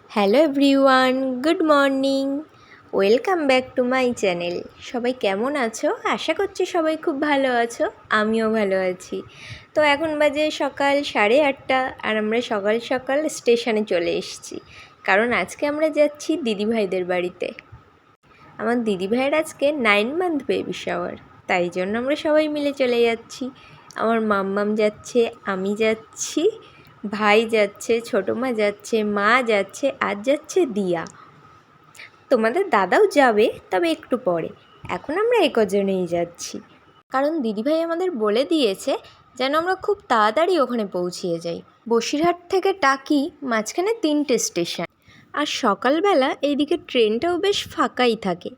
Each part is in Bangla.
Hello everyone, good morning. Welcome back to my channel. সবাই কেমন আছো? আশা করছি সবাই খুব ভালো আছো, আমিও ভালো আছি। তো এখন বাজে সকাল 8:30 আর আমরা সকাল সকাল স্টেশনে চলে এসেছি, কারণ আজকে আমরা যাচ্ছি দিদিভাইদের বাড়িতে। আমার দিদিভাইয়ের আজকে 9 মান্থ বেবি শাওয়ার, তাই জন্য আমরা সবাই মিলে চলে যাচ্ছি। আমার মাম্মাম যাচ্ছে, আমি যাচ্ছি, ভাই যাচ্ছে, ছোটো মা যাচ্ছে, মা যাচ্ছে, আর যাচ্ছে দিয়া। তোমাদের দাদাও যাবে, তবে একটু পরে। এখন আমরা কজনেই যাচ্ছি, কারণ দিদিভাই আমাদের বলে দিয়েছে যেন আমরা খুব তাড়াতাড়ি ওখানে পৌঁছিয়ে যাই। বসিরহাট থেকে টাকি, মাঝখানে 3টে স্টেশন। আর সকালবেলা এইদিকে ট্রেনটাও বেশ ফাঁকাই থাকে।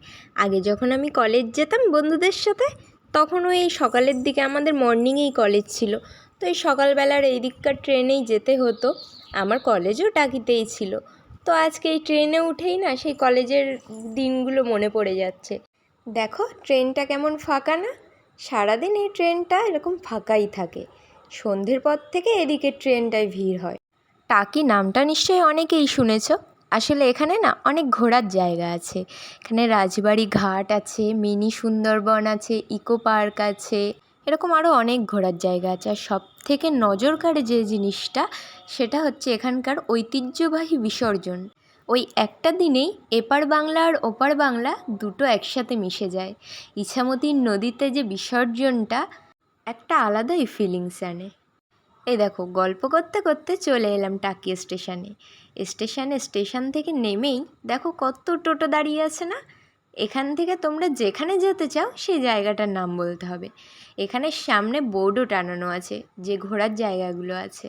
আগে যখন আমি কলেজ যেতাম বন্ধুদের সাথে, তখন ওই সকালের দিকে আমাদের মর্নিংয়েই কলেজ ছিল, তো এই সকালবেলার এই দিককার ট্রেনেই যেতে হতো। আমার কলেজও টাকিতেই ছিল, তো আজকে এই ট্রেনে উঠেই না সেই কলেজের দিনগুলো মনে পড়ে যাচ্ছে। দেখো ট্রেনটা কেমন ফাঁকা না? সারাদিন এই ট্রেনটা এরকম ফাঁকাই থাকে, সন্ধ্যের পর থেকে এদিকে ট্রেনটায় ভিড় হয়। টাকি নামটা নিশ্চয়ই অনেকেই শুনেছ। আসলে এখানে না অনেক ঘোরার জায়গা আছে। এখানে রাজবাড়ি ঘাট আছে, মিনি সুন্দরবন আছে, ইকো পার্ক আছে, এরকম আরও অনেক ঘোরার জায়গা আছে। আর সব থেকে নজর কাড়ে যে জিনিসটা, সেটা হচ্ছে এখানকার ঐতিহ্যবাহী বিসর্জন। ওই একটা দিনেই এপার বাংলা আর ওপার বাংলা দুটো একসাথে মিশে যায়। ইছামতির নদীতে যে বিসর্জনটা একটা আলাদাই ফিলিংস আনে। এই দেখো গল্প করতে করতে চলে এলাম টাকি স্টেশনে। স্টেশন থেকে নেমেই দেখো কত টোটো দাঁড়িয়ে আছে না? এখান থেকে তোমরা যেখানে যেতে চাও সেই জায়গাটার নাম বলতে হবে। এখানে সামনে বোর্ডও টানানো আছে যে ঘোরার জায়গাগুলো আছে।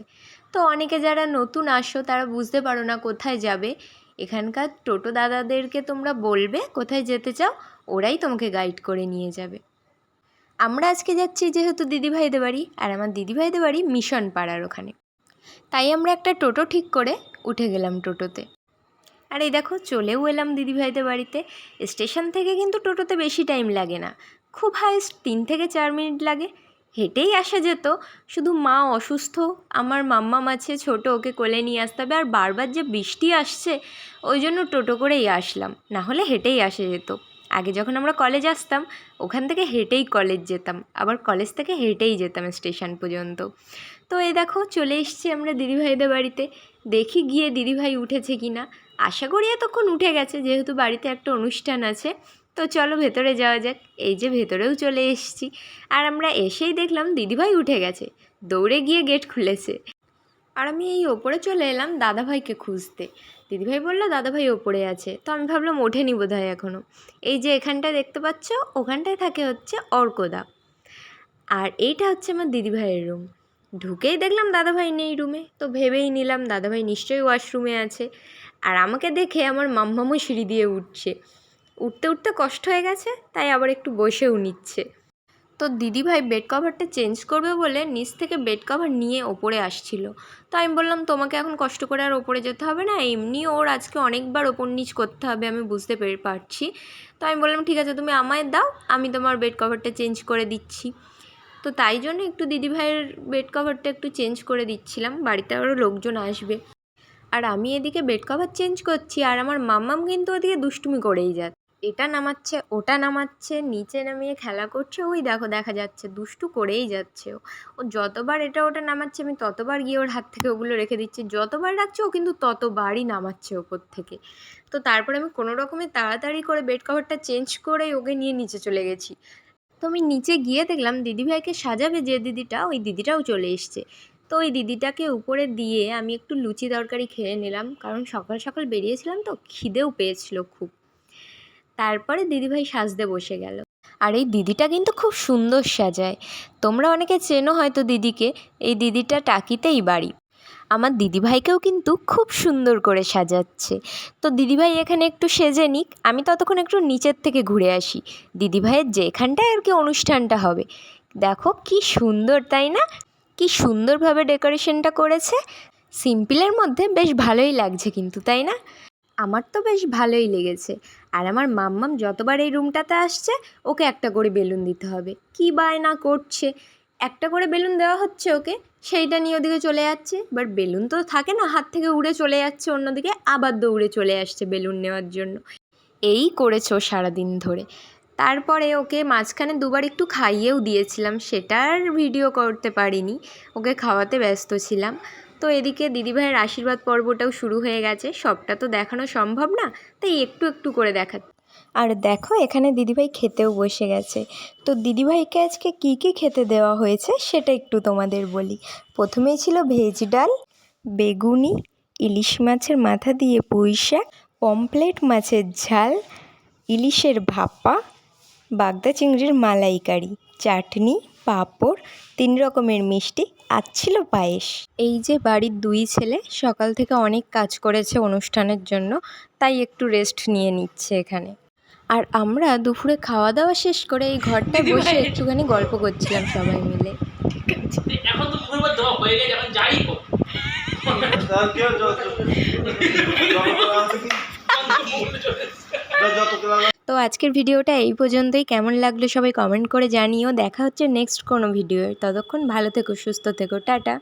তো অনেকে যারা নতুন আসো তারা বুঝতে পারো না কোথায় যাবে, এখানকার টোটো দাদাদেরকে তোমরা বলবে কোথায় যেতে চাও, ওরাই তোমাকে গাইড করে নিয়ে যাবে। আমরা আজকে যাচ্ছি যেহেতু দিদিভাইদের বাড়ি, আর আমার দিদিভাইদের বাড়ি মিশন পাড়ার ওখানে, তাই আমরা একটা টোটো ঠিক করে উঠে গেলাম টোটোতে। আর এই দেখো চলেও এলাম দিদিভাইদের বাড়িতে। স্টেশন থেকে কিন্তু টোটোতে বেশি টাইম লাগে না, খুব হাইস্ট 3 থেকে 4 মিনিট লাগে। হেঁটেই আসা যেত, শুধু মা অসুস্থ, আমার মাম্মাম আছে ছোটো, ওকে কোলে নিয়ে আসতে হবে, আর বারবার যে বৃষ্টি আসছে ওই জন্য টোটো করেই আসলাম, না হলে হেঁটেই আসা যেত। আগে যখন আমরা কলেজ আসতাম ওখান থেকে হেঁটেই কলেজ যেতাম, আবার কলেজ থেকে হেঁটেই যেতাম স্টেশন পর্যন্ত। তো এই দেখো চলে এসেছি আমরা দিদিভাইদের বাড়িতে। দেখি গিয়ে দিদিভাই উঠেছে কি না। আশা করি এতক্ষণ উঠে গেছে, যেহেতু বাড়িতে একটা অনুষ্ঠান আছে। তো চলো ভেতরে যাওয়া যাক। এই যে ভেতরেও চলে এসেছি, আর আমরা এসেই দেখলাম দিদিভাই উঠে গেছে, দৌড়ে গিয়ে গেট খুলেছে। আর আমি এই ওপরে চলে এলাম দাদাভাইকে খুঁজতে। দিদিভাই বললো দাদাভাই ওপরে আছে, তো আমি ভাবলাম ওঠেনি বোধহয় এখনও। এই যে এখানটায় দেখতে পাচ্ছ, ওখানটায় থাকে হচ্ছে অর্কদা, আর এইটা হচ্ছে আমার দিদিভাইয়ের রুম। ঢুকেই দেখলাম দাদাভাই নেই রুমে, তো ভেবেই নিলাম দাদাভাই নিশ্চয়ই ওয়াশরুমে আছে। আর আমাকে দেখে আমার মাম্মামও সিঁড়ি দিয়ে উঠছে, উঠতে উঠতে কষ্ট হয়ে গেছে, তাই আবার একটু বসেও নিচ্ছে। তো দিদিভাই বেড কভারটা চেঞ্জ করবে বলে নিচ থেকে বেড কভার নিয়ে ওপরে আসছিল। তো আমি বললাম তোমাকে এখন কষ্ট করে আর ওপরে যেতে হবে না, এমনি ওর আজকে অনেকবার ওপর নিচ করতে হবে, আমি বুঝতে পারছি। তো আমি বললাম ঠিক আছে তুমি আমায় দাও, আমি তোমার বেড কভারটা চেঞ্জ করে দিচ্ছি। তো তাই জন্য একটু দিদিভাইয়ের বেড কভারটা একটু চেঞ্জ করে দিচ্ছিলাম, বাড়িতে আরও লোকজন আসবে। আর আমি এদিকে বেড কভার চেঞ্জ করছি, আর আমার মাম্মাম কিন্তু ওদিকে দুষ্টুমি করেই যাচ্ছে, এটা নামাচ্ছে ওটা নামাচ্ছে, নিচে নামিয়ে খেলা করছে, ওই দেখো দেখা যাচ্ছে দুষ্টু করেই যাচ্ছে। ও যতবার এটা ওটা নামাচ্ছে আমি ততবার গিয়ে ওর হাত থেকে ওগুলো রেখে দিচ্ছি, যতবার রাখছে ও কিন্তু ততবারই নামাচ্ছে ওপর থেকে। তো তারপরে আমি কোনো রকমে তাড়াতাড়ি করে বেড কভারটা চেঞ্জ করে ওকে নিয়ে নিচে চলে গেছি। তো আমি নিচে গিয়ে দেখলাম দিদিভাইকে সাজাবে যে দিদিটা, ওই দিদিটাও চলে এসছে। তো ওই দিদিটাকে উপরে দিয়ে আমি একটু লুচি তরকারি খেয়ে নিলাম, কারণ সকাল সকাল বেরিয়েছিলাম তো খিদেও পেয়েছিল খুব। তারপরে দিদিভাই সাজতে বসে গেল। আর এই দিদিটা কিন্তু খুব সুন্দর সাজায়, তোমরা অনেকে চেনো হয়তো দিদিকে। এই দিদিটা টাকিতেই বাড়ি। আমার দিদিভাইকেও কিন্তু খুব সুন্দর করে সাজাচ্ছে। তো দিদিভাই এখানে একটু সেজে নিক, আমি ততক্ষণ একটু নিচের থেকে ঘুরে আসি দিদিভাইয়ের যেখানটায় আর কি অনুষ্ঠানটা হবে। দেখো কি সুন্দর, তাই না? কি সুন্দরভাবে ডেকোরেশনটা করেছে। সিম্পলের মধ্যে বেশ ভালোই লাগছে কিন্তু, তাই না? আমার তো বেশ ভালোই লেগেছে। আর আমার মাম্মাম যতবার এই রুমটাতে আসছে ওকে একটা করে বেলুন দিতে হবে, কী বায়না করছে। একটা করে বেলুন দেওয়া হচ্ছে ওকে, সেইটা নিয়ে ওদিকে চলে যাচ্ছে। বাট বেলুন তো থাকে না, হাত থেকে উড়ে চলে যাচ্ছে অন্যদিকে, আবার দৌড়ে চলে আসছে বেলুন নেওয়ার জন্য। এই করেছো সারাদিন ধরে। তারপরে ওকে মাঝখানে দুবার একটু খাইয়েও দিয়েছিলাম, সেটার ভিডিও করতে পারিনি, ওকে খাওয়াতে ব্যস্ত ছিলাম। তো এদিকে দিদিভাইয়ের আশীর্বাদ পর্বটাও শুরু হয়ে গেছে, সবটা তো দেখানো সম্ভব না, তাই একটু একটু করে দেখা। আর দেখো এখানে দিদিভাই খেতেও বসে গেছে। তো দিদিভাইকে আজকে কী কী খেতে দেওয়া হয়েছে সেটা একটু তোমাদের বলি। প্রথমেই ছিল ভেজ ডাল, বেগুনি, ইলিশ মাছের মাথা দিয়ে পুঁই শাক, পমফ্রেট মাছের ঝাল, ইলিশের ভাপা, বাগদা চিংড়ির মালাইকারি, চাটনি, পাঁপড়, 3 রকমের মিষ্টি, আর ছিল পায়েস। এই যে বাড়ির 2 ছেলে সকাল থেকে অনেক কাজ করেছে অনুষ্ঠানের জন্য, তাই একটু রেস্ট নিয়ে নিচ্ছে এখানে। আর আমরা দুপুরে খাওয়া দাওয়া শেষ করে এই ঘরটায় বসে একটুখানি গল্প করছিলাম সবাই মিলে। এখন তো পুরোবার দেওয়া হয়ে গেছে, এখন যাই হোক তো আজকের ভিডিওটা এই পর্যন্তই। কেমন লাগলো সবাই কমেন্ট করে জানিও। দেখা হচ্ছে নেক্সট কোনো ভিডিও। ততক্ষণ ভালো থেকো, সুস্থ থেকো, টাটা।